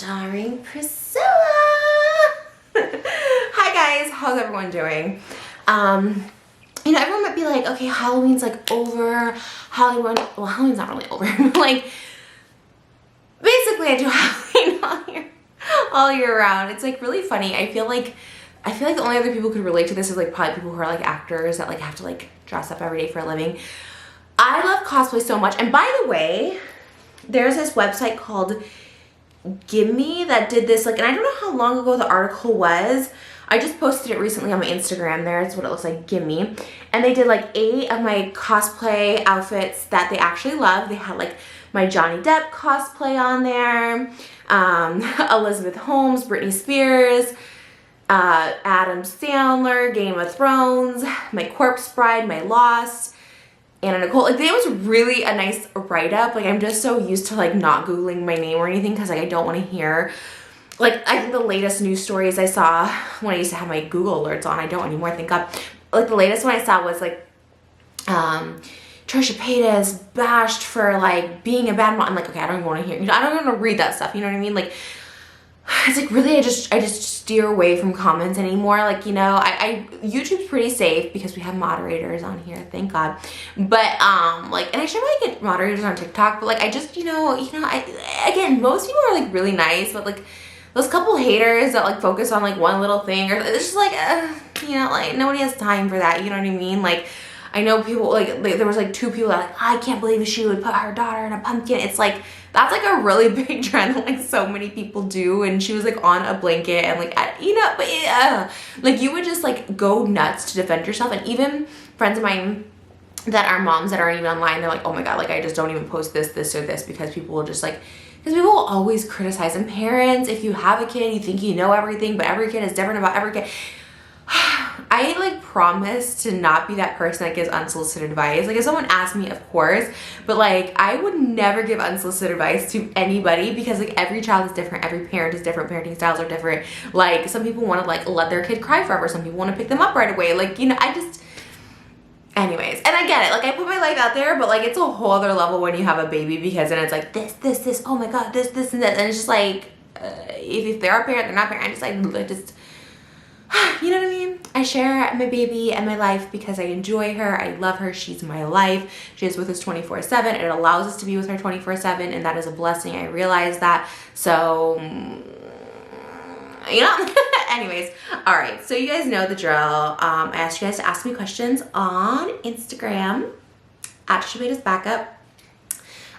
starring Priscilla. Hi guys, how's everyone doing? You know, everyone might be like, okay, Halloween's like over. Halloween's not really over. Like, basically I do Halloween all year round. It's like really funny. I feel like the only other people who could relate to this is like probably people who are like actors that like have to like dress up every day for a living. I love cosplay so much. And by the way, there's this website called Gimme that did this, like, and I don't know how long ago the article was. I just posted it recently on my Instagram. There's what it looks like, Gimme. And they did like 8 of my cosplay outfits that they actually love. They had like my Johnny Depp cosplay on there, Elizabeth Holmes, Britney Spears, Adam Sandler, Game of Thrones, my Corpse Bride, my Lost, Anna Nicole. Like, it was really a nice write-up. Like, I'm just so used to like not Googling my name or anything because like I don't want to hear, like, I think the latest news stories I saw when I used to have my Google alerts on, I don't anymore, thank God. Like, the latest one I saw was like Trisha Paytas bashed for like being a bad mom. I'm like, okay, I don't even want to hear, you know, I don't even want to read that stuff, you know what I mean? Like, it's like really I just steer away from comments anymore. Like, you know, YouTube's pretty safe because we have moderators on here, thank God. But like, and I should really get moderators on TikTok, but like I just, you know, again, most people are like really nice, but like those couple haters that like focus on like one little thing, or it's just like you know, like nobody has time for that, you know what I mean? Like, I know people like there was like 2 people that like, I can't believe she would put her daughter in a pumpkin. It's like, that's like a really big trend that like so many people do. And she was like on a blanket and like, you know, but like you would just like go nuts to defend yourself. And even friends of mine that are moms that aren't even online, they're like, oh my God, like I just don't even post this or this because people will just like, because people will always criticize. And parents, if you have a kid, you think you know everything, but every kid is different about every kid. I like promise to not be that person that gives unsolicited advice. Like, if someone asked me, of course, but like I would never give unsolicited advice to anybody because like every child is different, every parent is different, parenting styles are different. Like, some people want to like let their kid cry forever, some people want to pick them up right away. Like, you know, anyways, and I get it. Like, I put my life out there, but like it's a whole other level when you have a baby because then it's like this, oh my God, this and this, and it's just like if they're a parent, they're not a parent. I just you know what I mean? I share my baby and my life because I enjoy her. I love her. She's my life. She is with us 24/7. It allows us to be with her 24/7, and that is a blessing. I realize that. So, you know. Anyways, all right. So you guys know the drill. I asked you guys to ask me questions on Instagram at Shabeta's Backup.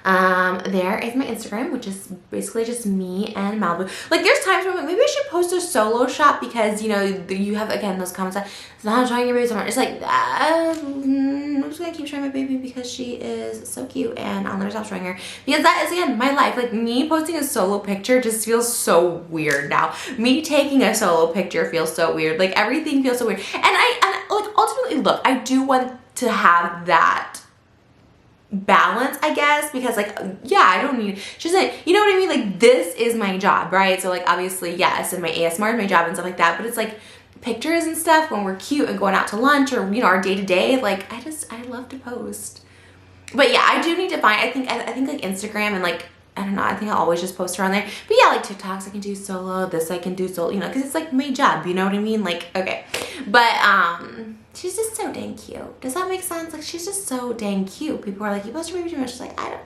There is my Instagram, which is basically just me and Malibu. Like, there's times where maybe I should post a solo shot because, you know, you have, again, those comments that it's not showing your baby so much. It's like, I'm just gonna keep showing my baby because she is so cute and I'll never stop showing her. Because that is, again, my life. Like, me posting a solo picture just feels so weird now. Me taking a solo picture feels so weird. Like, everything feels so weird. And like, ultimately, look, I do want to have that balance, I guess, because like, yeah, I don't need, she's like, you know what I mean? Like, this is my job, right? So like, obviously, yes, and my ASMR is my job and stuff like that, but it's like pictures and stuff when we're cute and going out to lunch or, you know, our day-to-day, like, I love to post. But yeah, I do need to find, I think like Instagram and like, I don't know, I think I'll always just post her on there. But yeah, like TikToks I can do solo, this I can do solo, you know, because it's like my job, you know what I mean? Like, okay. But she's just so dang cute. Does that make sense? Like, she's just so dang cute. People are like, you post your baby too much. She's like, I don't.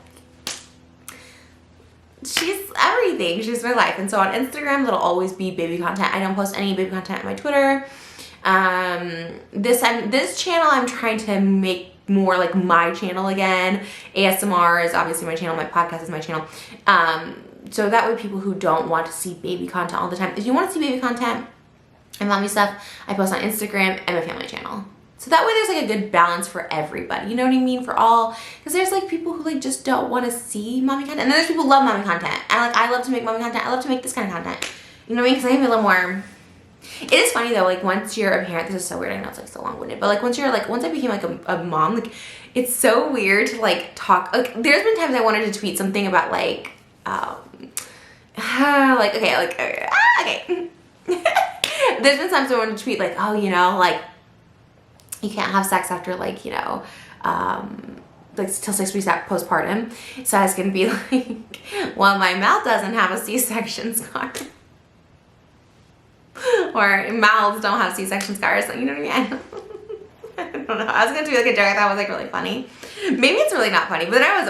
She's everything. She's my life. And so on Instagram, that'll always be baby content. I don't post any baby content on my Twitter. This channel I'm trying to make more like my channel again. ASMR is obviously my channel. My podcast is my channel. So that way people who don't want to see baby content all the time, if you want to see baby content and mommy stuff, I post on Instagram and my family channel. So that way there's like a good balance for everybody. You know what I mean? For all, because there's like people who like just don't want to see mommy content. And then there's people who love mommy content. And like, I love to make mommy content. I love to make this kind of content. You know what I mean? Because I can be a little more, it is funny though, like once you're a parent, this is so weird, I know it's like so long-winded, but like once I became like a mom, like it's so weird to like talk, like there's been times I wanted to tweet something about like, okay. There's been times I wanted to tweet like, oh, you know, like you can't have sex after like, you know, like till 6 weeks at postpartum. So I was gonna be like, well, my mouth doesn't have a C-section scar. Or mouths don't have C-section scars, you know what I mean? I don't know. I was gonna do like a joke I thought was like really funny. Maybe it's really not funny, but then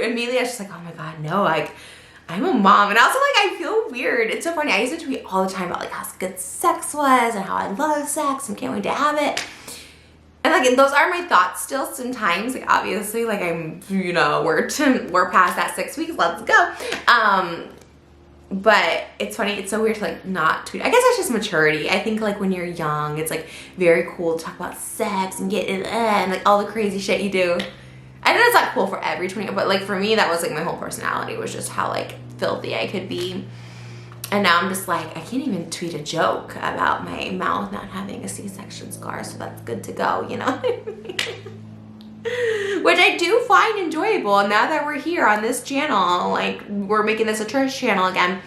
immediately I was just like, oh my god, no, like I'm a mom. And also like I feel weird. It's so funny. I used to tweet all the time about like how good sex was and how I love sex and can't wait to have it. And like those are my thoughts still sometimes. Like obviously like I'm, you know, we're past that 6 weeks, let's go. But it's funny, it's so weird to like not tweet. I guess that's just maturity. I think like when you're young, it's like very cool to talk about sex and get it and like all the crazy shit you do. I know it's not cool for every 20, but like for me, that was like my whole personality, was just how like filthy I could be. And now I'm just like, I can't even tweet a joke about my mouth not having a C-section scar, so that's good to go, you know? Which I do find enjoyable. And now that we're here on this channel, like we're making this a TRISH channel again,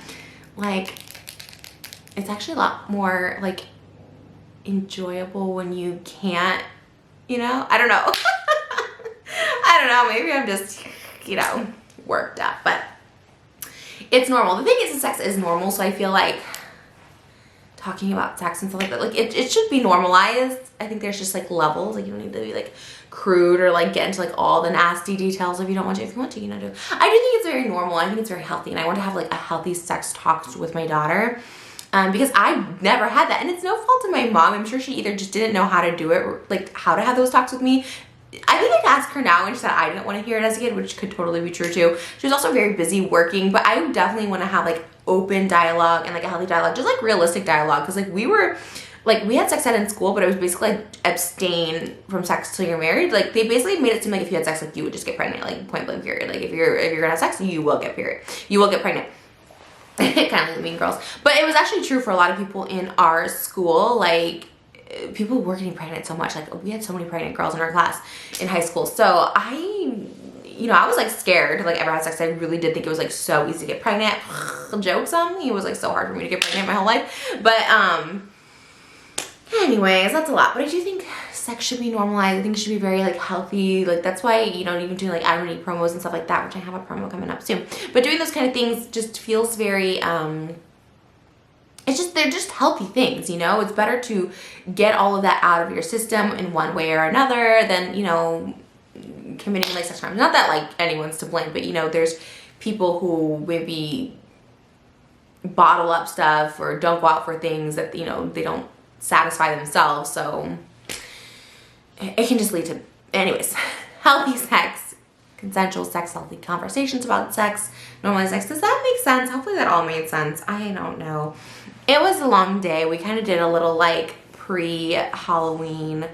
like it's actually a lot more like enjoyable when you can't, you know? I don't know. I don't know, maybe I'm just, you know, worked up, but it's normal. The thing is, sex is normal, so I feel like talking about sex and stuff like that, like it should be normalized. I think there's just like levels, like you don't need to be like crude or like get into like all the nasty details if you don't want to. If you want to, you know, do. I do think it's very normal. I think it's very healthy, and I want to have like a healthy sex talk with my daughter, because I never had that, and it's no fault of my mom. I'm sure she either just didn't know how to do it, like how to have those talks with me. I think I could ask her now, and she said I didn't want to hear it as a kid, which could totally be true too. She was also very busy working, but I definitely want to have like open dialogue and like a healthy dialogue, just like realistic dialogue, because like we had sex ed in school, but it was basically like abstain from sex till you're married. Like they basically made it seem like if you had sex, like you would just get pregnant, like point blank period. Like if you're gonna have sex, you will get pregnant. Kind of like Mean Girls, but it was actually true for a lot of people in our school. Like people were getting pregnant so much. Like we had so many pregnant girls in our class in high school. So I was like scared to like ever have sex. I really did think it was like so easy to get pregnant. Jokes on me. It was like so hard for me to get pregnant my whole life. But anyways, that's a lot. But I do think sex should be normalized. I think it should be very like healthy. Like that's why, you know, even doing like I don't need promos and stuff like that, which I have a promo coming up soon. But doing those kind of things just feels very they're just healthy things, you know? It's better to get all of that out of your system in one way or another than, you know, committing like sex crimes. Not that like anyone's to blame, but you know, there's people who maybe bottle up stuff or don't go out for things that, you know, they don't satisfy themselves. So it can just lead to, anyways, healthy sex, consensual sex, healthy conversations about sex, normalized sex. Does that make sense? Hopefully that all made sense. I don't know. It was a long day. We kind of did a little like pre-Halloween.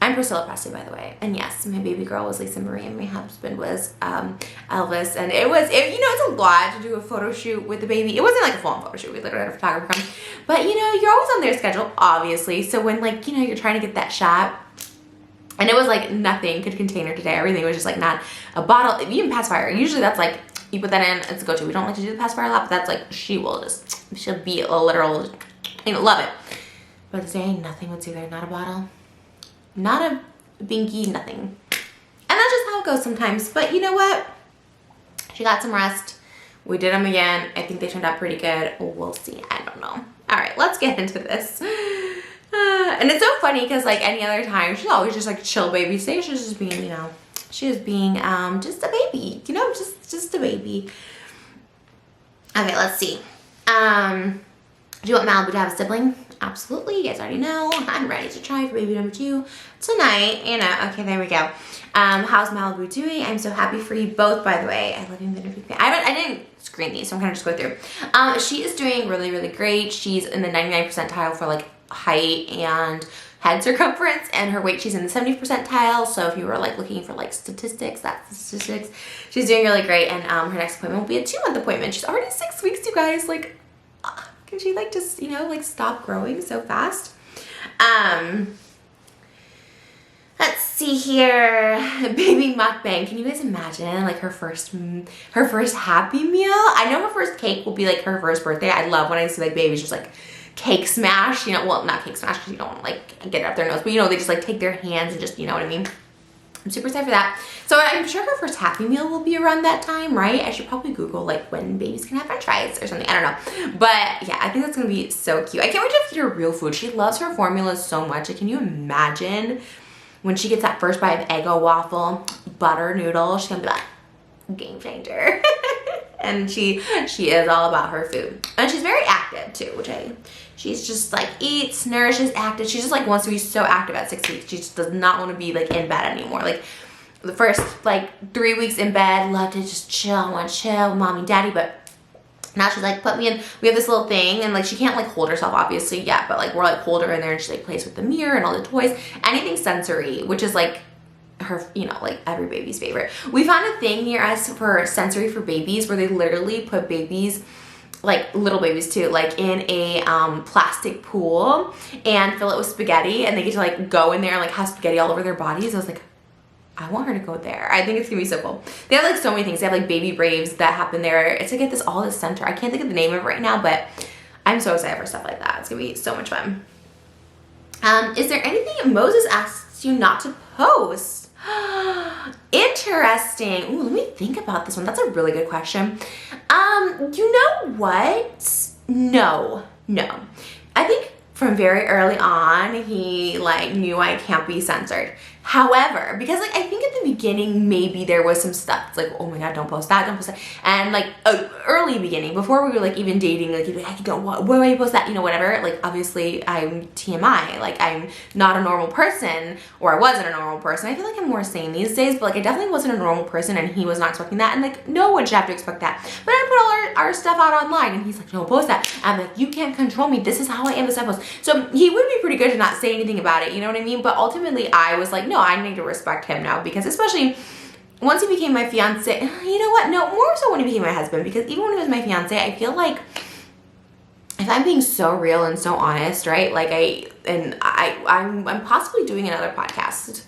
I'm Priscilla Presley, by the way. And yes, my baby girl was Lisa Marie and my husband was Elvis. And you know, it's a lot to do a photo shoot with the baby. It wasn't like a full-on photo shoot. We literally had a photographer come. But you know, you're always on their schedule, obviously. So when like, you know, you're trying to get that shot, and it was like nothing could contain her today. Everything was just like not a bottle, even pacifier. Usually that's like, you put that in, it's a go-to. We don't like to do the pacifier a lot, but that's like, she'll be a literal, you know, love it. But today, nothing would soothe her. Not a bottle, not a binky, nothing. And that's just how it goes sometimes. But you know what? She got some rest. We did them again. I think they turned out pretty good. We'll see. I don't know. All right, let's get into this. And it's so funny because like any other time, she's always just like chill baby. Today she's just being, you know, she was being just a baby, you know, just a baby. Okay, let's see. Do you want Malibu to have a sibling? Absolutely, you guys already know. I'm ready to try for baby number 2 tonight, you know. Okay, there we go. How's Malibu doing? I'm so happy for you both, by the way. I love you, I didn't screen these, so I'm kind of just going through. She is doing really, really great. She's in the 99th percentile for like height and head circumference, and her weight, she's in the 70th percentile. So if you were like looking for like statistics, that's the statistics. She's doing really great, and her next appointment will be a 2-month appointment. She's already 6 weeks, you guys. Like, can she like just, you know, like stop growing so fast? Let's see here, baby mukbang. Can you guys imagine like her first happy meal? I know her first cake will be like her first birthday. I love when I see like babies just like cake smash, you know, well, not cake smash because you don't want to like get it up their nose, but you know, they just like take their hands and just, you know what I mean? I'm super excited for that. So I'm sure her first Happy Meal will be around that time, right? I should probably Google like when babies can have french fries or something. I don't know. But yeah, I think that's gonna be so cute. I can't wait to feed her real food. She loves her formulas so much. Like, can you imagine when she gets that first bite of Eggo waffle, butter noodle, she's gonna be like, game changer. And she is all about her food. And she's very active too, she's just like eats, nourishes, active. She just like wants to be so active at 6 weeks. She just does not want to be like in bed anymore. Like the first like 3 weeks in bed, love to just chill, I want to chill with mommy and daddy, but now she's like, put me in, we have this little thing, and like she can't like hold herself obviously yet, but like we're like hold her in there and she like plays with the mirror and all the toys, anything sensory, which is like her, you know, like every baby's favorite. We found a thing here as for sensory for babies where they literally put babies, like little babies too, like in a plastic pool and fill it with spaghetti, and they get to like go in there and like have spaghetti all over their bodies. I was like, I want her to go there. I think it's gonna be so cool. They have like so many things. They have like baby raves that happen there. It's like at this all this center. I can't think of the name of it right now, but I'm so excited for stuff like that. It's gonna be so much fun. Is there anything Moses asks you not to post? Interesting. Ooh, let me think about this one. That's a really good question. You know what? No. I think from very early on, he like knew I can't be censored. However, because like I think at the beginning maybe there was some stuff. It's like, oh my god, don't post that, don't post that. And like early beginning, before we were like even dating, like you'd be like, I don't want, why do you post that? You know, whatever. Like obviously I'm TMI. Like I'm not a normal person, or I wasn't a normal person. I feel like I'm more sane these days, but like I definitely wasn't a normal person, and he was not expecting that, and like no one should have to expect that. But I put all our stuff out online, and he's like, don't post that. I'm like, you can't control me. This is how I am. This post. So he would be pretty good to not say anything about it. You know what I mean? But ultimately, I was like, no, I need to respect him now, because especially once he became my fiance, you know what? No, more so when he became my husband, because even when he was my fiance, I feel like if I'm being so real and so honest, right? Like I'm possibly doing another podcast,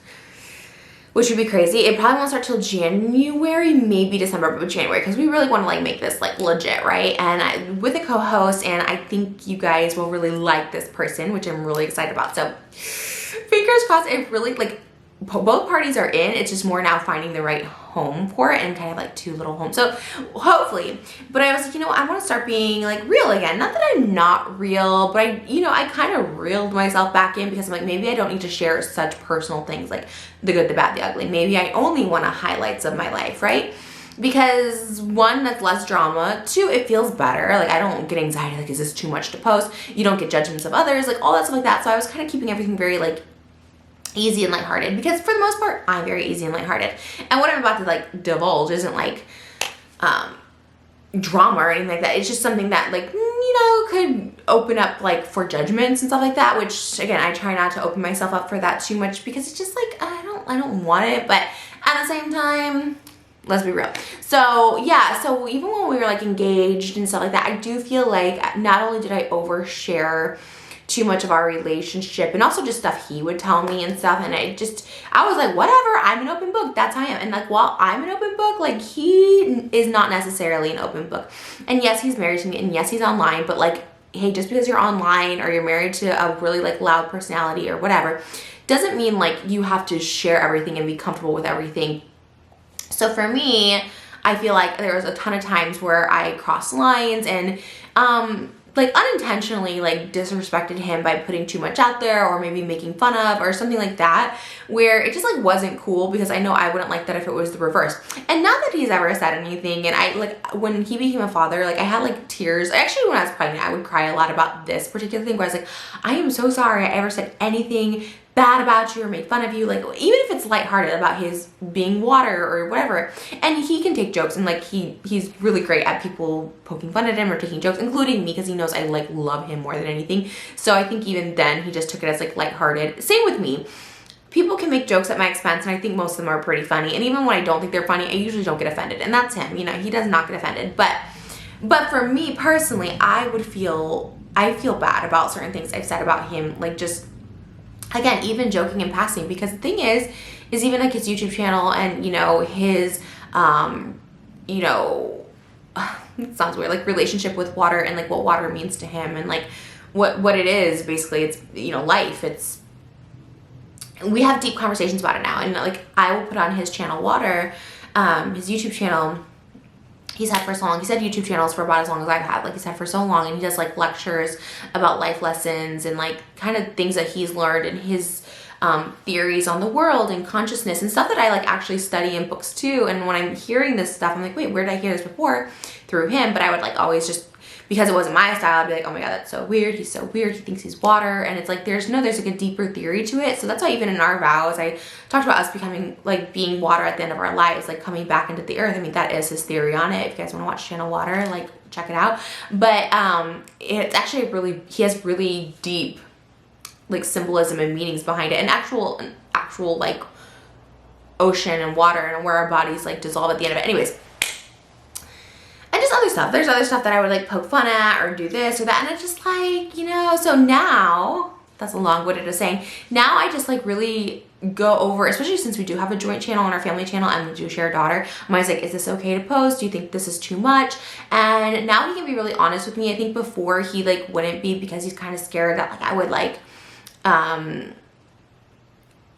which would be crazy. It probably won't start till January, maybe December, but January, because we really want to like make this like legit, right? And with a co-host, and I think you guys will really like this person, which I'm really excited about. So fingers crossed. It really like both parties are in. It's just more now finding the right home for it, and kind of like two little homes. So hopefully, but I was like, you know, I want to start being like real again. Not that I'm not real, but I kind of reeled myself back in, because I'm like, maybe I don't need to share such personal things like the good, the bad, the ugly. Maybe I only want to highlights of my life, right? Because one, that's less drama. Two, it feels better. Like I don't get anxiety, like is this too much to post? You don't get judgments of others, like all that stuff like that. So I was kind of keeping everything very like easy and lighthearted, because for the most part, I'm very easy and lighthearted. And what I'm about to like divulge isn't like drama or anything like that. It's just something that like, you know, could open up like for judgments and stuff like that, which again, I try not to open myself up for that too much, because it's just like, I don't want it. But at the same time, let's be real. So yeah, so even when we were like engaged and stuff like that, I do feel like not only did I overshare too much of our relationship, and also just stuff he would tell me and stuff, and I was like, whatever, I'm an open book, that's how I am. And like, while I'm an open book, like he is not necessarily an open book. And yes, he's married to me, and yes, he's online, but like, hey, just because you're online or you're married to a really like loud personality or whatever, doesn't mean like you have to share everything and be comfortable with everything. So for me, I feel like there was a ton of times where I crossed lines and like unintentionally like disrespected him by putting too much out there, or maybe making fun of or something like that, where it just like wasn't cool, because I know I wouldn't like that if it was the reverse. And not that he's ever said anything, and I like when he became a father, like I had like tears. Actually, when I was pregnant, I would cry a lot about this particular thing, where I was like, I am so sorry I ever said anything bad about you or made fun of you, like even if it's lighthearted about his being water or whatever. And he can take jokes, and like he's really great at people poking fun at him or taking jokes, including me, because he knows I like love him more than anything. So I think even then he just took it as like lighthearted. Same with me. People can make jokes at my expense, and I think most of them are pretty funny. And even when I don't think they're funny, I usually don't get offended, and that's him. You know, he does not get offended. But for me personally, I feel bad about certain things I've said about him, like just, again, even joking and passing, because the thing is even like his YouTube channel and, you know, his, you know, it sounds weird, like relationship with water and like what water means to him, and like what it is, basically it's, you know, life. It's we have deep conversations about it now. And like, I will put on his channel Water, his YouTube channel. He's had for so long. He's had YouTube channels for about as long as I've had. Like, he's had for so long, and he does like lectures about life lessons and like kind of things that he's learned and his theories on the world and consciousness and stuff that I like actually study in books too. And when I'm hearing this stuff, I'm like, wait, where did I hear this before? Through him. But I would like always just, because it wasn't my style, I'd be like, oh my God, that's so weird. He's so weird. He thinks he's water. And it's like, there's like a deeper theory to it. So that's why even in our vows, I talked about us becoming like being water at the end of our lives, like coming back into the earth. I mean, that is his theory on it. If you guys want to watch Channel Water, like check it out. But it's actually he has really deep like symbolism and meanings behind it, and actual like ocean and water and where our bodies like dissolve at the end of it. Anyways, and just other stuff. There's other stuff that I would like poke fun at or do this or that, and it's just like, you know, so now, that's a long-winded of saying, now I just like really go over, especially since we do have a joint channel on our family channel and we do share a daughter, I'm always like, is this okay to post? Do you think this is too much? And now he can be really honest with me. I think before he like wouldn't be, because he's kind of scared that like I would like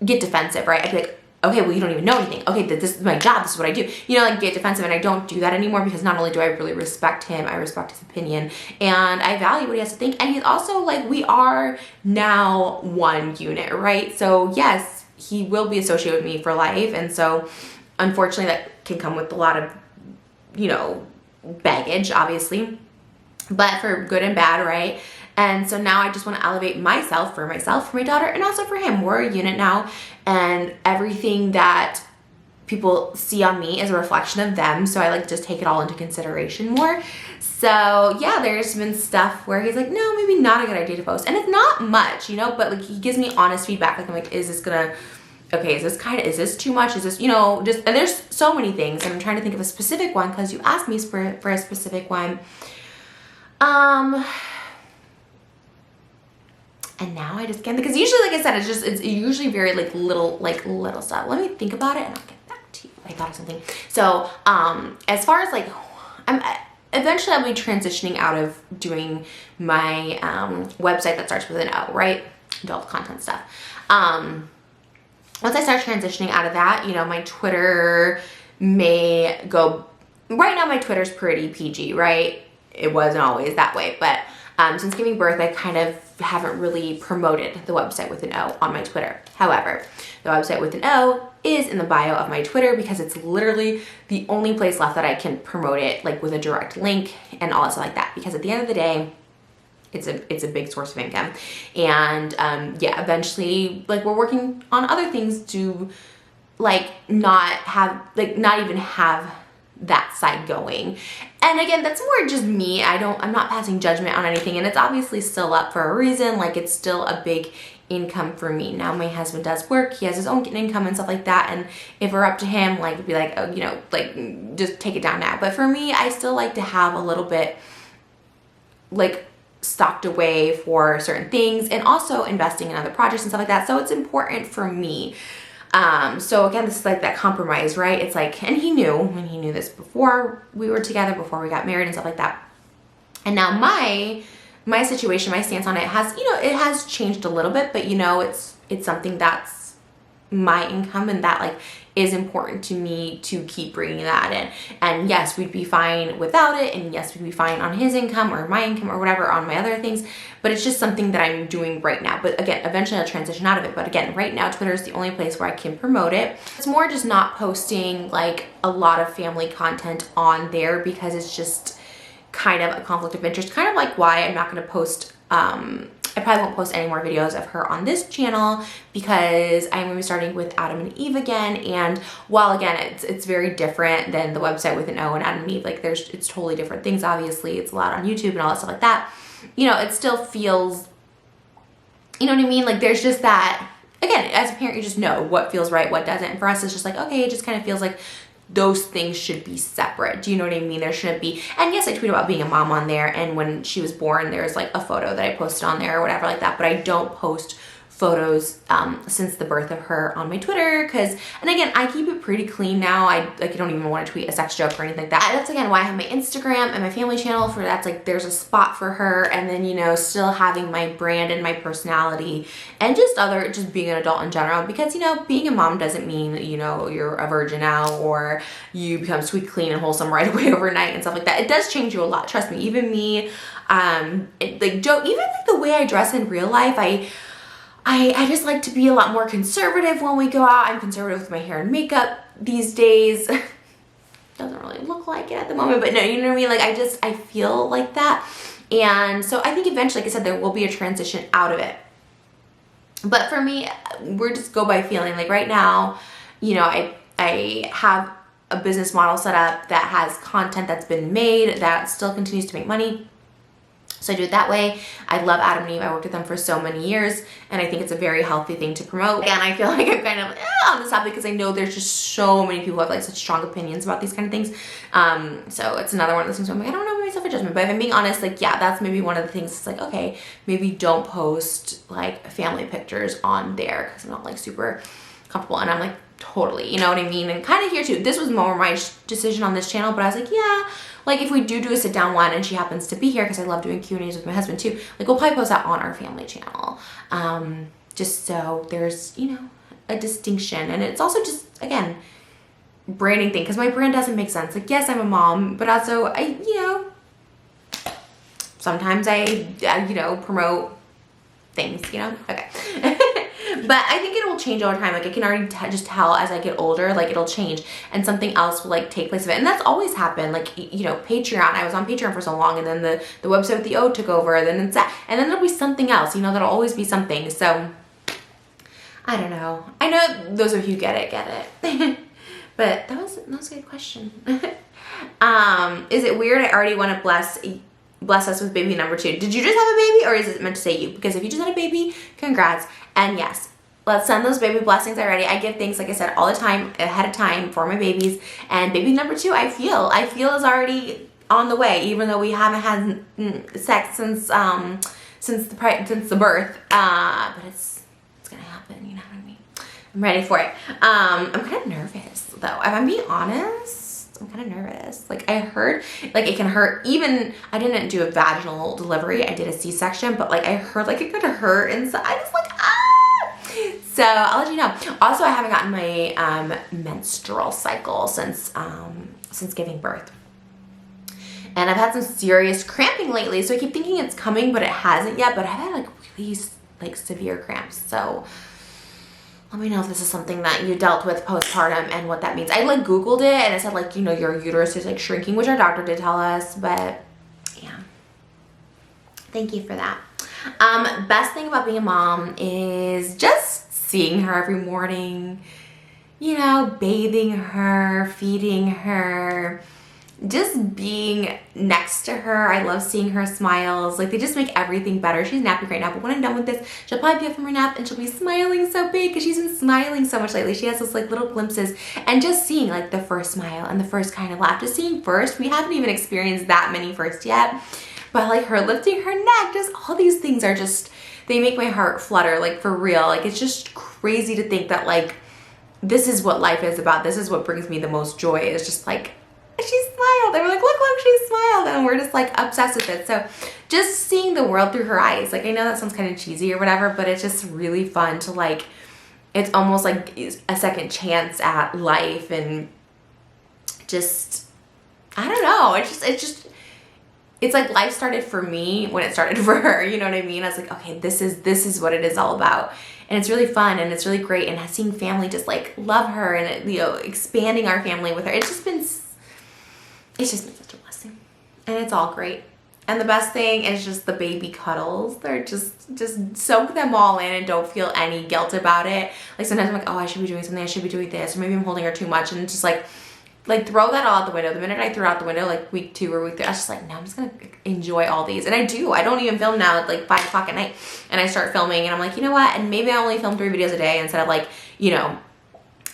get defensive, right? I'd be like, okay, well, you don't even know anything. Okay, this is my job. This is what I do. You know, like get defensive. And I don't do that anymore, because not only do I really respect him, I respect his opinion and I value what he has to think. And he's also like, we are now one unit, right? So yes, he will be associated with me for life. And so unfortunately that can come with a lot of, you know, baggage, obviously, but for good and bad, right? And so now I just want to elevate myself, for my daughter, and also for him. We're a unit now, and everything that people see on me is a reflection of them. So I like just take it all into consideration more. So yeah, there's been stuff where he's like, no, maybe not a good idea to post. And it's not much, you know, but like he gives me honest feedback. Like I'm like, is this gonna, okay, is this too much? Is this, you know, just, and there's so many things. And I'm trying to think of a specific one, because you asked me for a specific one. And now I just can't, because usually, like I said, it's usually very like little stuff. Let me think about it and I'll get back to you. I thought of something. So, as far as like, eventually I'll be transitioning out of doing my, website that starts with an O, right? Adult content stuff. Once I start transitioning out of that, you know, my Twitter may go, right now my Twitter's pretty PG, right? It wasn't always that way, but since giving birth, I kind of haven't really promoted the website with an O on my Twitter. However, the website with an O is in the bio of my Twitter, because it's literally the only place left that I can promote it, like with a direct link and all that stuff like that. Because at the end of the day, it's a big source of income. And yeah, eventually, like we're working on other things to like not even have that side going. And again, that's more just me. I'm not passing judgment on anything, and it's obviously still up for a reason. Like it's still a big income for me. Now my husband does work, he has his own income and stuff like that, and if we're up to him, like be like, oh, you know, like just take it down now. But for me, I still like to have a little bit like stocked away for certain things, and also investing in other projects and stuff like that. So it's important for me. So again, this is like that compromise, right? It's like, and he knew this before we were together, before we got married and stuff like that. And now my situation, my stance on it has, you know, it has changed a little bit, but you know, it's something that's my income, and that like is important to me to keep bringing that in. And yes, we'd be fine without it, and yes, we'd be fine on his income or my income or whatever on my other things, but it's just something that I'm doing right now. But again, eventually I'll transition out of it. But again, right now Twitter is the only place where I can promote it. It's more just not posting like a lot of family content on there, because it's just kind of a conflict of interest, kind of like why I'm not going to post, I probably won't post any more videos of her on this channel, because I'm going to be starting with Adam and Eve again. And while again, it's very different than the website with an O and Adam and Eve, like it's totally different things. Obviously it's allowed on YouTube and all that stuff like that. You know, it still feels, you know what I mean? Like there's just that, again, as a parent, you just know what feels right, what doesn't. And for us, it's just like, okay, it just kind of feels like those things should be separate. Do you know what I mean? There shouldn't be, and yes, I tweet about being a mom on there, and when she was born, there's like a photo that I posted on there or whatever like that, but I don't post photos since the birth of her on my Twitter, and again, I keep it pretty clean now. I don't even want to tweet a sex joke or anything like that. That's again why I have my Instagram and my family channel for that's like there's a spot for her, and then, you know, still having my brand and my personality and just being an adult in general, because, you know, being a mom doesn't mean that, you know, you're a virgin now or you become sweet, clean, and wholesome right away overnight and stuff like that. It does change you a lot, trust me. Even me, like Joe, even like the way I dress in real life, I just like to be a lot more conservative when we go out. I'm conservative with my hair and makeup these days. Doesn't really look like it at the moment, but no, you know what I mean? Like I feel like that. And so I think eventually, like I said, there will be a transition out of it. But for me, we're just go by feeling. Like right now, you know, I have a business model set up that has content that's been made that still continues to make money. So I do it that way. I love Adam and Eve. I worked with them for so many years, and I think it's a very healthy thing to promote. And I feel like I'm kind of on this topic because I know there's just so many people who have like such strong opinions about these kind of things. So it's another one of those things where I'm like, I don't know myself a judgment, but if I'm being honest, like, yeah, that's maybe one of the things. It's like, okay, maybe don't post like family pictures on there because I'm not like super comfortable. And I'm like, totally, you know what I mean? And kind of here too, this was more my decision on this channel, but I was like, yeah, like if we do a sit down one and she happens to be here, because I love doing Q&As with my husband too, like we'll probably post that on our family channel, just so there's, you know, a distinction. And it's also just, again, branding thing, because my brand doesn't make sense. Like, yes, I'm a mom, but also you know, sometimes I you know, promote things, you know, okay. But I think it will change over time. Like I can already just tell as I get older, like it'll change and something else will like take place of it. And that's always happened. Like, you know, Patreon, I was on Patreon for so long, and then the website with the O took over, and then it's that, and then there'll be something else, you know, that'll always be something. So I don't know. I know those of you who get it. But that was a good question. Is it weird I already want to bless us with baby number 2? Did you just have a baby, or is it meant to say you? Because if you just had a baby, congrats. And yes, let's send those baby blessings already. I give thanks, like I said, all the time, ahead of time for my babies. And baby number 2, I feel is already on the way, even though we haven't had sex since the birth. But it's gonna happen, you know what I mean? I'm ready for it. I'm kind of nervous though. If I'm being honest, I'm kind of nervous. Like I heard, like it can hurt. Even I didn't do a vaginal delivery. I did a C-section, but like I heard like it could hurt, and so I was like, ah. So I'll let you know. Also, I haven't gotten my menstrual cycle since giving birth, and I've had some serious cramping lately. So I keep thinking it's coming, but it hasn't yet. But I've had like really like severe cramps. So let me know if this is something that you dealt with postpartum and what that means. I like Googled it and it said like, you know, your uterus is like shrinking, which our doctor did tell us, but yeah. Thank you for that. Best thing about being a mom is just seeing her every morning, you know, bathing her, feeding her, just being next to her. I love seeing her smiles. Like they just make everything better. She's napping right now, but when I'm done with this, she'll probably be up from her nap and she'll be smiling so big because she's been smiling so much lately. She has those like little glimpses, and just seeing like the first smile and the first kind of laugh, just seeing first. We haven't even experienced that many first yet, but like her lifting her neck, just all these things are just, they make my heart flutter, like for real. Like it's just crazy to think that like this is what life is about. This is what brings me the most joy, is just like, she smiled. They were like, look, she smiled. And we're just like obsessed with it. So just seeing the world through her eyes. Like I know that sounds kind of cheesy or whatever, but it's just really fun to like, it's almost like a second chance at life. And just, I don't know. It's like life started for me when it started for her. You know what I mean? I was like, okay, this is what it is all about. And it's really fun and it's really great. And seeing family just like love her and, you know, expanding our family with her. It's just been such a blessing, and it's all great. And the best thing is just the baby cuddles. They're just soak them all in and don't feel any guilt about it. Like sometimes I'm like, oh, I should be doing something, I should be doing this, or maybe I'm holding her too much, and just like throw that all out the window. The minute I threw out the window, like week 2 or week 3, I was just like, no, I'm just gonna enjoy all these. And I don't even film now at like 5 o'clock at night, and I start filming and I'm like, you know what, and maybe I only film 3 videos a day instead of like, you know,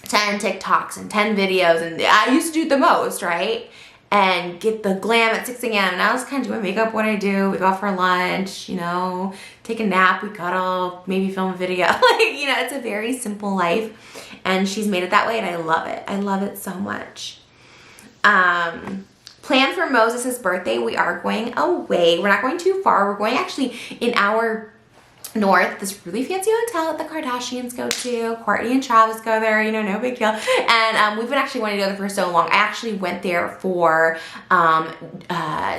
10 TikToks and 10 videos, and I used to do the most, right? and get the glam at 6 a.m. and I was kind of doing makeup, what I do. We go out for lunch, you know, take a nap, we cuddle, maybe film a video. Like, you know, it's a very simple life, and she's made it that way, and I love it. I love it so much. Plan for Moses' birthday. We are going away. We're not going too far. We're going actually in our north, this really fancy hotel that the Kardashians go to. Courtney and Travis go there, you know, no big deal. And we've been actually wanting to go there for so long. I actually went there for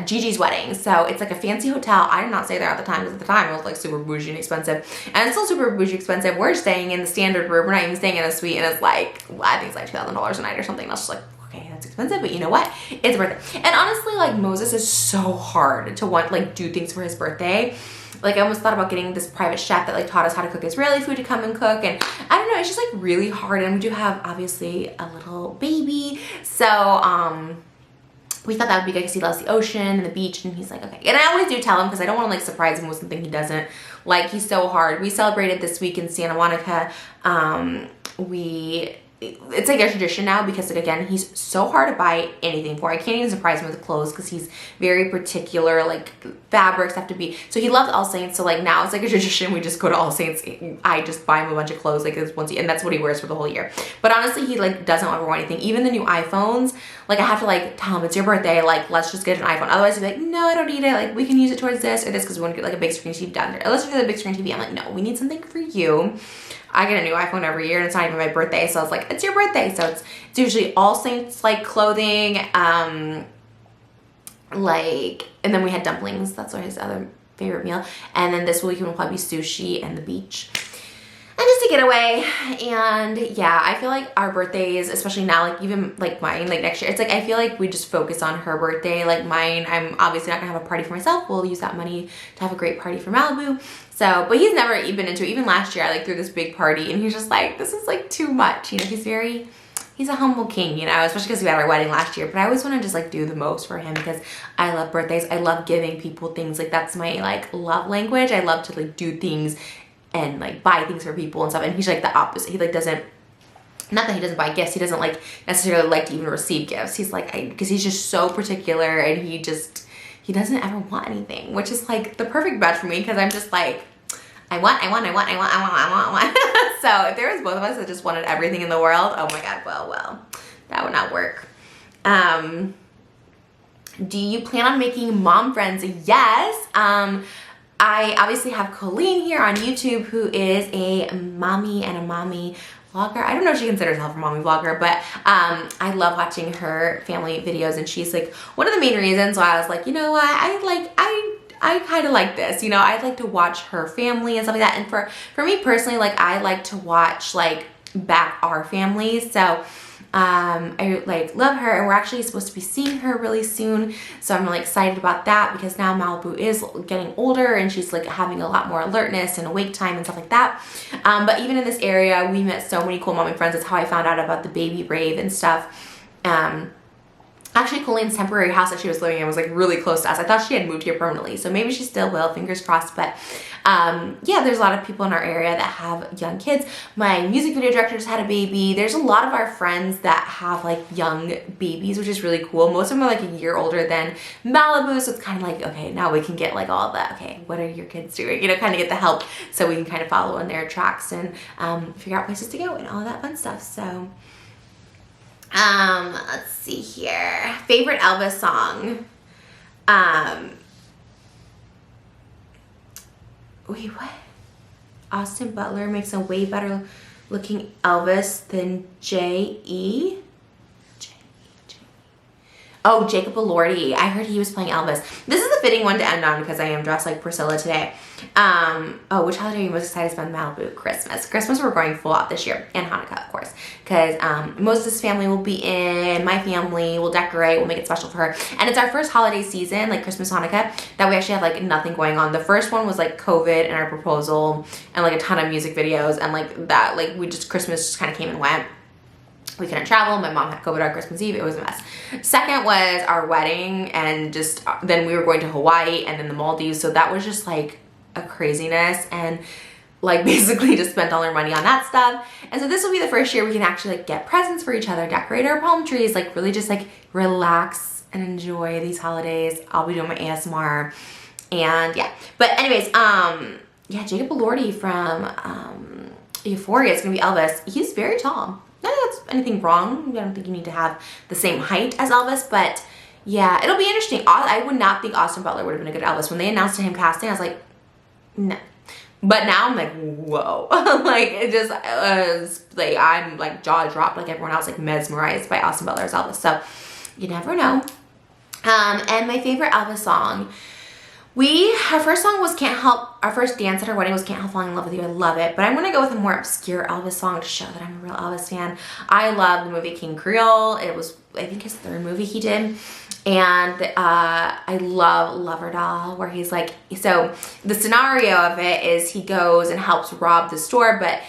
Gigi's wedding. So it's like a fancy hotel. I did not stay there at the time, because at the time it was like super bougie and expensive. And it's still super bougie expensive. We're staying in the standard room. We're not even staying in a suite, and it's like, well, I think it's like $2,000 a night or something. And I was just like, okay, that's expensive, but you know what? It's worth it. And honestly, like, Moses is so hard to want, like, do things for his birthday. Like, I almost thought about getting this private chef that like taught us how to cook Israeli food to come and cook, and I don't know, it's just like really hard. And we do have obviously a little baby, so we thought that would be good because he loves the ocean and the beach, and he's like, okay. And I always do tell him, because I don't want to like surprise him with something he doesn't like. He's so hard. We celebrated this week in Santa Monica. It's like a tradition now, because like, again, he's so hard to buy anything for. I can't even surprise him with clothes, because he's very particular. Like, fabrics have to be, so he loves All Saints, so like now it's like a tradition. We just go to All Saints. I just buy him a bunch of clothes, like once, and that's what he wears for the whole year. But honestly, he like doesn't ever want anything. Even the new iPhones, like I have to like tell him, it's your birthday, like let's just get an iPhone. Otherwise he'd be like, no, I don't need it, like we can use it towards this or this, because we want to get like a big screen TV down there. Let's get a big screen TV. I'm like, no, we need something for you. I get a new iPhone every year, and it's not even my birthday, so I was like, it's your birthday. So it's usually All Saints like clothing, like, and then we had dumplings. That's his other favorite meal. And then this week will probably be sushi and the beach. And just to get away. And yeah, I feel like our birthdays, especially now, like even like mine, like next year, it's like I feel like we just focus on her birthday. Like mine, I'm obviously not gonna have a party for myself. We'll use that money to have a great party for Malibu. So, but he's never even into it. Even last year, I like threw this big party, and he's just like, this is like too much. You know, he's a humble king, you know, especially because we had our wedding last year. But I always want to just like do the most for him, because I love birthdays. I love giving people things. Like that's my like love language. I love to like do things and like buy things for people and stuff. And he's like the opposite. He like doesn't, not that he doesn't buy gifts, he doesn't like necessarily like to even receive gifts. He's like, because he's just so particular, and he doesn't ever want anything, which is like the perfect match for me, because I'm just like, I want. So if there was both of us that just wanted everything in the world, oh my God, well, that would not work. Do you plan on making mom friends? Yes. I obviously have Colleen here on YouTube, who is a mommy and a mommy vlogger. I don't know if she considers herself a mommy vlogger, but I love watching her family videos, and she's like one of the main reasons why I was like, you know what, I kind of like this, you know, I'd like to watch her family and stuff like that. And for me personally, like I like to watch like back our family. So I like love her, and we're actually supposed to be seeing her really soon, so I'm really excited about that, because now Malibu is getting older and she's like having a lot more alertness and awake time and stuff like that. But even in this area, we met so many cool mommy friends. That's how I found out about the baby rave and stuff. Actually, Colleen's temporary house that she was living in was like really close to us. I thought she had moved here permanently, so maybe she still will, fingers crossed. But yeah, there's a lot of people in our area that have young kids. My music video director just had a baby. There's a lot of our friends that have like young babies, which is really cool. Most of them are like a year older than Malibu, so it's kind of like, okay, now we can get like all that, okay, what are your kids doing? You know, kind of get the help, so we can kind of follow in their tracks and figure out places to go and all that fun stuff. So let's see here. Favorite Elvis song. Wait, what? Austin Butler makes a way better looking Elvis than J.E. Oh, Jacob Elordi. I heard he was playing Elvis. This is a fitting one to end on, because I am dressed like Priscilla today. Oh, which holiday are you most excited to spend Malibu? Christmas. Christmas we're going full out this year. And Hanukkah, of course. Because Moses' family will be in. My family will decorate. We'll make it special for her. And it's our first holiday season, like Christmas, Hanukkah, that we actually have like nothing going on. The first one was like COVID and our proposal and like a ton of music videos. And like that, like Christmas just kind of came and went. We couldn't travel. My mom had COVID on Christmas Eve. It was a mess. Second was our wedding, and just then we were going to Hawaii and then the Maldives. So that was just like a craziness, and like basically just spent all our money on that stuff. And so this will be the first year we can actually like get presents for each other, decorate our palm trees, like really just like relax and enjoy these holidays. I'll be doing my ASMR, and yeah. But anyways, yeah, Jacob Elordi from Euphoria is gonna be Elvis. He's very tall. Not that that's anything wrong. I don't think you need to have the same height as Elvis, but yeah, it'll be interesting. I would not think Austin Butler would have been a good Elvis. When they announced him casting, I was like, no. But now I'm like, whoa. Like, it just, like, I'm like jaw dropped like everyone else, like mesmerized by Austin Butler as Elvis. So you never know. And my favorite Elvis song, our first song was Can't Help, our first dance at our wedding was Can't Help Falling in Love with You. I love it. But I'm going to go with a more obscure Elvis song to show that I'm a real Elvis fan. I love the movie King Creole. It was, I think, his third movie he did. And I love Lover Doll, where he's like, so the scenario of it is he goes and helps rob the store, but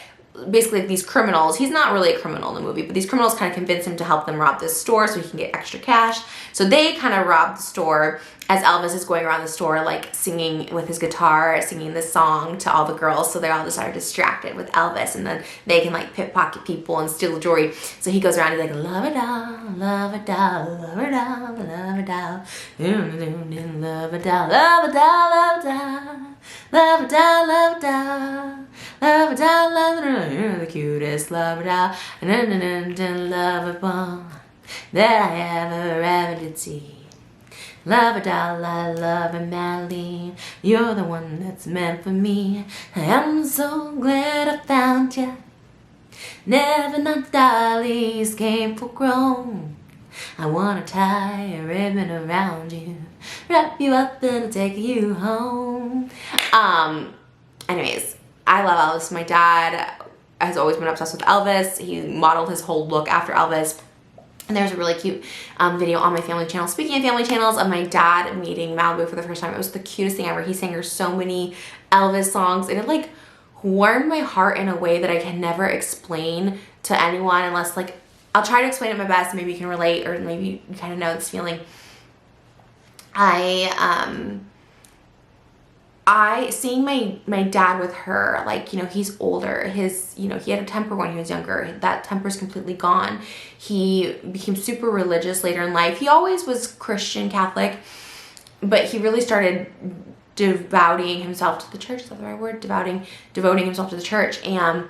basically these criminals, he's not really a criminal in the movie, but these criminals kind of convince him to help them rob this store so he can get extra cash. So they kind of rob the store as Elvis is going around the store, like singing with his guitar, singing this song to all the girls. So they're all just sort of distracted with Elvis, and then they can like pickpocket people and steal jewelry. So he goes around and he's like, love a doll, love a doll, love a doll, love a doll, love a doll, love a doll, love a doll, love a doll, love a doll, love a doll, love a doll, you're the cutest, love a doll, and love a ball that I ever did see. Love a doll, I love it madly. You're the one that's meant for me. I'm so glad I found you. Never not dollies came for grown. I wanna tie a ribbon around you, wrap you up and take you home. Anyways, I love Elvis. My dad has always been obsessed with Elvis. He modeled his whole look after Elvis. And there's a really cute video on my family channel. Speaking of family channels, of my dad meeting Malibu for the first time. It was the cutest thing ever. He sang her so many Elvis songs, and it like warmed my heart in a way that I can never explain to anyone unless like, I'll try to explain it my best. Maybe you can relate, or maybe you kind of know this feeling. Seeing my dad with her, like, you know, he's older, you know, he had a temper when he was younger. That temper's completely gone. He became super religious later in life. He always was Christian Catholic, but he really started devoting himself to the church. Is that the right word? Devoting himself to the church. And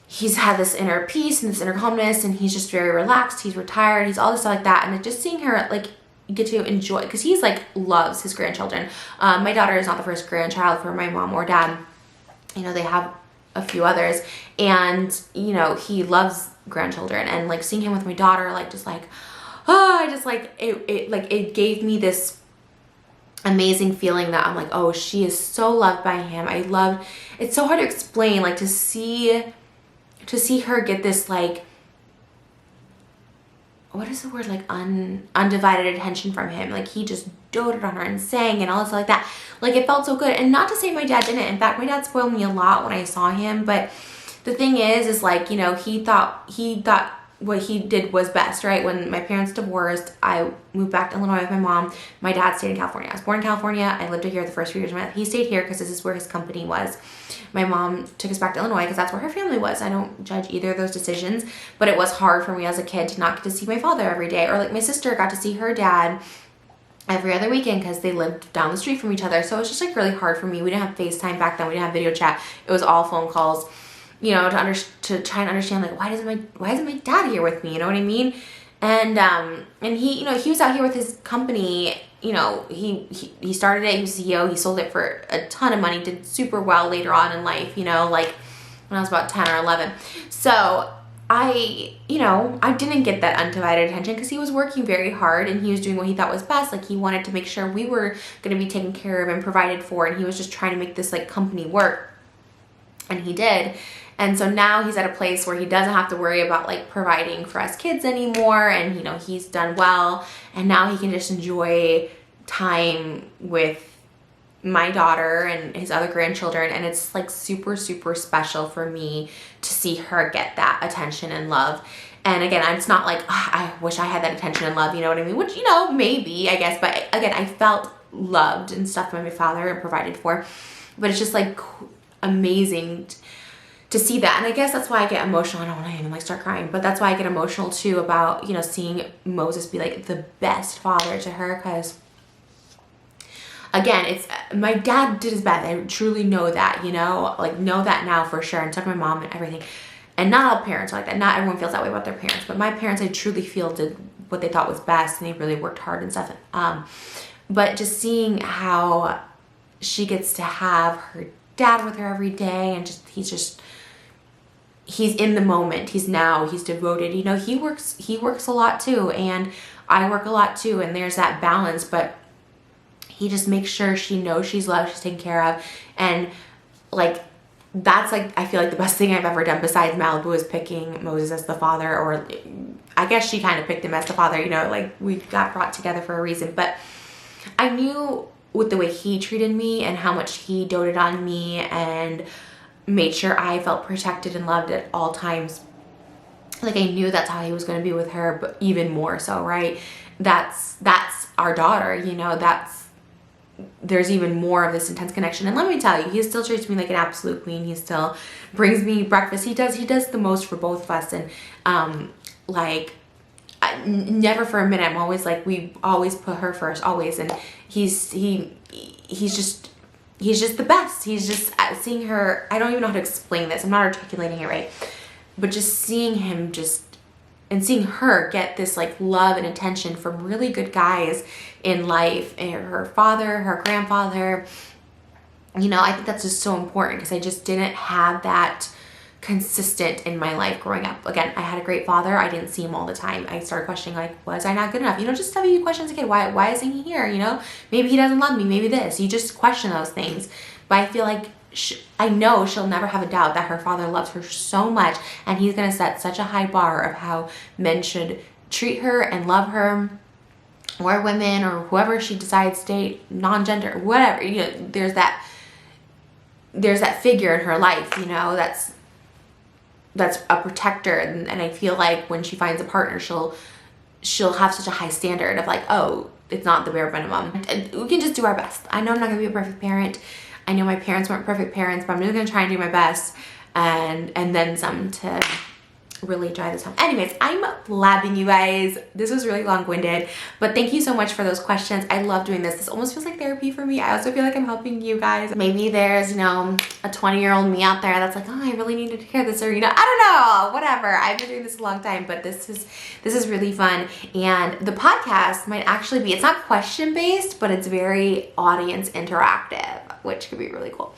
he's had this inner peace and this inner calmness, and he's just very relaxed. He's retired. He's all this stuff like that. And just seeing her, like, get to enjoy, because he's like loves his grandchildren. My daughter is not the first grandchild for my mom or dad. You know, they have a few others, and you know, he loves grandchildren, and like seeing him with my daughter, like just like, oh, I just like it gave me this amazing feeling that I'm like, oh, she is so loved by him. It's so hard to explain, like to see her get this, like, what is the word, like undivided attention from him. Like he just doted on her and sang and all this stuff like that. Like it felt so good. And not to say my dad didn't. In fact, my dad spoiled me a lot when I saw him. But the thing is like, you know, he thought what he did was best, right? When my parents divorced, I moved back to Illinois with my mom. My dad stayed in California. I was born in California. I lived here the first few years of my life. He stayed here because this is where his company was. My mom took us back to Illinois because that's where her family was. I don't judge either of those decisions, but it was hard for me as a kid to not get to see my father every day. Or like my sister got to see her dad every other weekend because they lived down the street from each other. So it was just like really hard for me. We didn't have FaceTime back then. We didn't have video chat. It was all phone calls. You know, to try and understand, like, why isn't my dad here with me? You know what I mean? And he, you know, he was out here with his company. You know, he started it. He was CEO. He sold it for a ton of money. Did super well later on in life. You know, like when I was about 10 or 11. So I didn't get that undivided attention because he was working very hard and he was doing what he thought was best. Like he wanted to make sure we were going to be taken care of and provided for, and he was just trying to make this like company work, and he did. And so now he's at a place where he doesn't have to worry about like providing for us kids anymore. And, you know, he's done well. And now he can just enjoy time with my daughter and his other grandchildren. And it's like super, super special for me to see her get that attention and love. And again, it's not like, oh, I wish I had that attention and love, you know what I mean? Which, you know, maybe, I guess. But again, I felt loved and stuff by my father and provided for. But it's just like amazing to see that. And I guess that's why I get emotional. I don't want to even like start crying, but that's why I get emotional too about, you know, seeing Moses be like the best father to her. Because again, it's, my dad did his best. I truly know that, you know, like know that now for sure. And so did my mom and everything. And not all parents are like that. Not everyone feels that way about their parents, but my parents, I truly feel, did what they thought was best, and they really worked hard and stuff. But just seeing how she gets to have her dad with her every day, and he's in the moment. He's devoted. You know, he works a lot too, and I work a lot too, and there's that balance, but he just makes sure she knows she's loved, she's taken care of. And like, that's like, I feel like the best thing I've ever done besides Malibu is picking Moses as the father, or I guess she kind of picked him as the father, you know, like we got brought together for a reason. But I knew with the way he treated me and how much he doted on me and made sure I felt protected and loved at all times. Like, I knew that's how he was going to be with her, but even more so, right? That's our daughter, you know, there's even more of this intense connection. And let me tell you, he still treats me like an absolute queen. He still brings me breakfast. He does the most for both of us. And never for a minute, I'm always like, we always put her first, always. And he's just the best. He's just, seeing her, I don't even know how to explain this, I'm not articulating it right, but just seeing him and seeing her get this like love and attention from really good guys in life, and her father, her grandfather, you know, I think that's just so important, because I just didn't have that consistent in my life growing up. Again, I had a great father. I didn't see him all the time. I started questioning, like, was I not good enough? You know, just stuff you question as a kid. Why isn't he here? You know, maybe he doesn't love me. Maybe this. You just question those things. But I feel like I know she'll never have a doubt that her father loves her so much, and he's going to set such a high bar of how men should treat her and love her, or women, or whoever she decides to date, non-gender, whatever. You know, there's that figure in her life, you know, that's a protector. And I feel like when she finds a partner, she'll have such a high standard of like, oh, it's not the bare minimum. And we can just do our best. I know I'm not gonna be a perfect parent. I know my parents weren't perfect parents, but I'm just gonna try and do my best, and then some, to really drive this home. Anyways, I'm blabbing, you guys. This was really long-winded, but thank you so much for those questions. I love doing this. This almost feels like therapy for me. I also feel like I'm helping you guys. Maybe there's, you know, a 20-year-old me out there that's like, oh, I really needed to hear this, or, you know, I don't know, whatever. I've been doing this a long time, but this is really fun. And the podcast might actually be, it's not question-based, but it's very audience interactive, which could be really cool.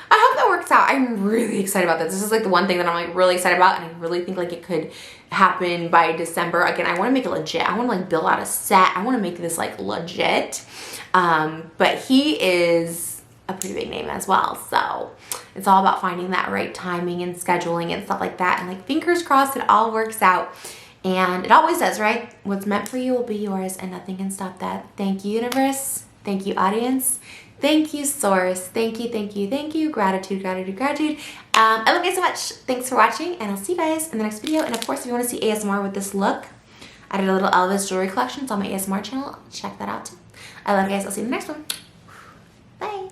I hope that works out. I'm really excited about this. This is like the one thing that I'm like really excited about, and I really think like it could happen by December. Again, I want to make it legit. I want to like build out a set. I want to make this like legit. But he is a pretty big name as well. So it's all about finding that right timing and scheduling and stuff like that. And like, fingers crossed, it all works out. And it always does, right? What's meant for you will be yours, and nothing can stop that. Thank you, universe. Thank you, audience. Thank you, source. Thank you, thank you, thank you. Gratitude, gratitude, gratitude. I love you guys so much. Thanks for watching, and I'll see you guys in the next video. And of course, if you want to see ASMR with this look, I did a little Elvis jewelry collection. It's on my ASMR channel. Check that out too. I love you guys. I'll see you in the next one. Bye.